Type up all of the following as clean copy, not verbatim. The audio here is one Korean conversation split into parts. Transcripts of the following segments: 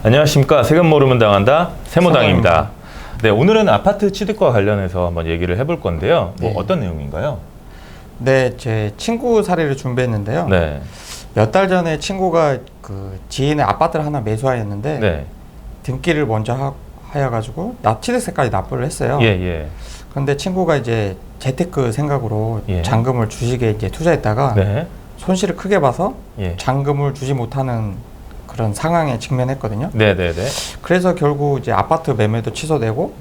안녕하십니까. 세금 모르면 당한다 세모당입니다. 네, 오늘은 아파트 취득과 관련해서 한번 얘기를 해볼 건데요. 뭐 네. 어떤 내용인가요? 네, 제 친구 사례를 준비했는데요. 네. 몇 달 전에 친구가 그 지인의 아파트를 하나 매수하였는데 네. 등기를 먼저 하여가지고 취득세까지 납부를 했어요. 예, 예. 그런데 친구가 이제 재테크 생각으로 예. 잔금을 주식에 이제 투자했다가 네. 손실을 크게 봐서 예. 잔금을 주지 못하는 그런 상황에 직면했거든요. 네, 네, 네. 그래서 결국 이제 아파트 매매도 취소되고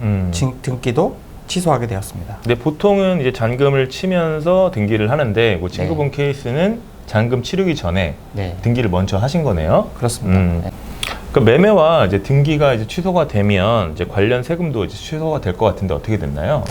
등기도 취소하게 되었습니다. 근데 보통은 이제 잔금을 치면서 등기를 하는데 뭐 친구분 케이스는 잔금 치르기 전에 네, 등기를 먼저 하신 거네요. 그렇습니다. 네. 그 매매와 이제 등기가 이제 취소가 되면 이제 관련 세금도 이제 취소가 될 것 같은데 어떻게 됐나요?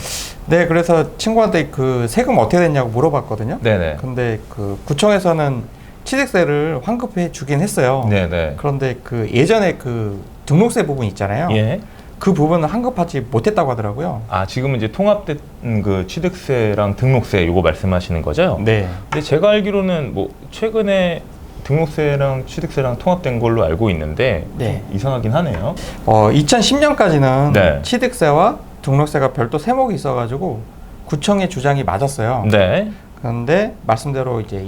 네, 그래서 친구한테 그 세금 어떻게 됐냐고 물어봤거든요. 네네. 근데 그 구청에서는 취득세를 환급해 주긴 했어요. 네네. 그런데 그 예전에 그 등록세 부분 있잖아요. 예. 그 부분은 환급하지 못했다고 하더라고요. 아, 지금은 이제 통합된 그 취득세랑 등록세 요거 말씀하시는 거죠? 네. 근데 제가 알기로는 뭐 최근에 등록세랑 취득세랑 통합된 걸로 알고 있는데 네. 좀 이상하긴 하네요. 2010년까지는 네. 취득세와 등록세가 별도 세목이 있어가지고 구청의 주장이 맞았어요. 네. 그런데 말씀대로 이제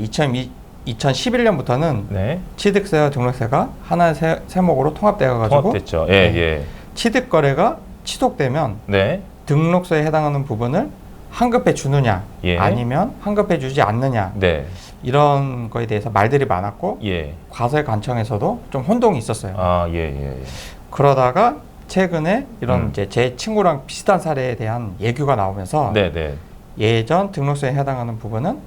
2011년부터는 네. 취득세와 등록세가 하나의 세목으로 통합되어가지고 통합됐죠. 예, 네. 예. 취득 거래가 취소되면 네. 등록세에 해당하는 부분을 환급해 주느냐 예. 아니면 환급해 주지 않느냐 네. 이런 거에 대해서 말들이 많았고 예. 과세관청에서도 좀 혼동이 있었어요. 아, 예, 예. 그러다가 최근에 이런 이제 제 친구랑 비슷한 사례에 대한 예규가 나오면서 네, 네. 예전 등록세에 해당하는 부분은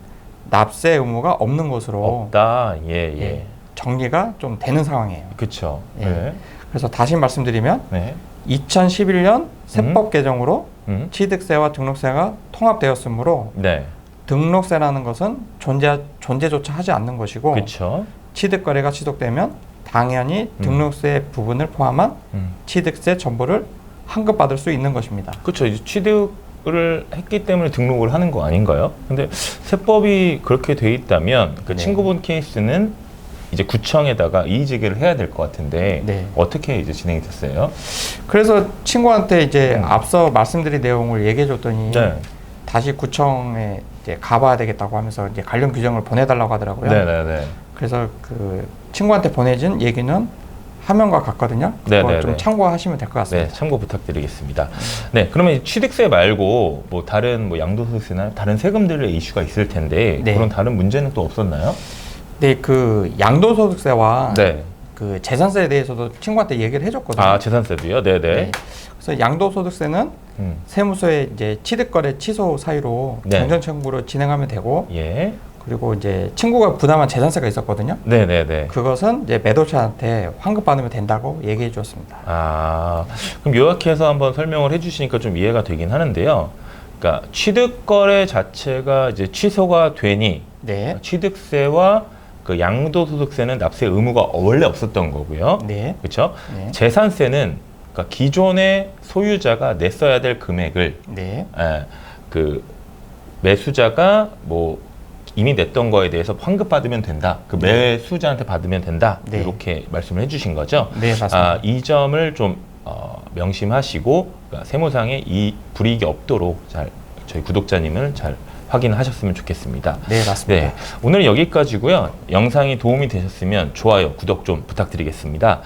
납세 의무가 없는 것으로 없다. 예, 예. 정리가 좀 되는 상황이에요. 그렇죠. 예. 네. 그래서 다시 말씀드리면 네. 2011년 세법 개정으로 취득세와 등록세가 통합되었으므로 네. 등록세라는 것은 존재조차 하지 않는 것이고 그렇죠. 취득거래가 취득되면 당연히 등록세 부분을 포함한 취득세 전부를 환급받을 수 있는 것입니다. 그렇죠. 이제 취득을 했기 때문에 등록을 하는 거 아닌가요? 근데 세법이 그렇게 돼 있다면 그 네. 친구분 케이스는 이제 구청에다가 이의제기를 해야 될 것 같은데 네. 어떻게 이제 진행이 됐어요? 그래서 친구한테 이제 앞서 말씀드린 내용을 얘기해 줬더니 네. 다시 구청에 이제 가봐야 되겠다고 하면서 이제 관련 규정을 보내달라고 하더라고요. 네네네. 그래서 그 친구한테 보내준 얘기는 화면과 같거든요. 그거 네네네. 좀 참고하시면 될 것 같습니다. 네, 참고 부탁드리겠습니다. 네, 그러면 취득세 말고 뭐 다른 뭐 양도소득세나 다른 세금들의 이슈가 있을 텐데 네. 그런 다른 문제는 또 없었나요? 네, 그 양도소득세와 네. 그 재산세에 대해서도 친구한테 얘기를 해줬거든요. 아, 재산세도요? 네네. 네. 그래서 양도소득세는 세무서에 이제 취득거래 취소 사유로 네. 정정 청구를 진행하면 되고, 예. 그리고 이제 친구가 부담한 재산세가 있었거든요. 네네네. 그것은 이제 매도자한테 환급받으면 된다고 얘기해 주었습니다. 아, 그럼 요약해서 한번 설명을 해주시니까 좀 이해가 되긴 하는데요. 그러니까 취득거래 자체가 이제 취소가 되니 네. 취득세와 그 양도소득세는 납세 의무가 원래 없었던 거고요. 네. 그렇죠? 네. 재산세는 그러니까 기존의 소유자가 냈어야 될 금액을 네. 그 매수자가 뭐 이미 냈던 거에 대해서 환급받으면 된다. 그 매수자한테 받으면 된다. 네. 이렇게 말씀을 해주신 거죠. 네, 맞습니다. 이 점을 좀 명심하시고 그러니까 세무상에 이 불이익이 없도록 잘 저희 구독자님을 잘 확인하셨으면 좋겠습니다. 네, 맞습니다. 네, 오늘 여기까지고요. 영상이 도움이 되셨으면 좋아요, 구독 좀 부탁드리겠습니다.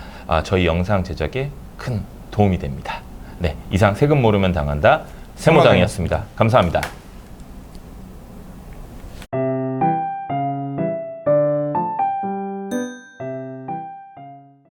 저희 영상 제작에 큰 도움이 됩니다. 네, 이상 세금 모르면 당한다 세모당이었습니다. 감사합니다.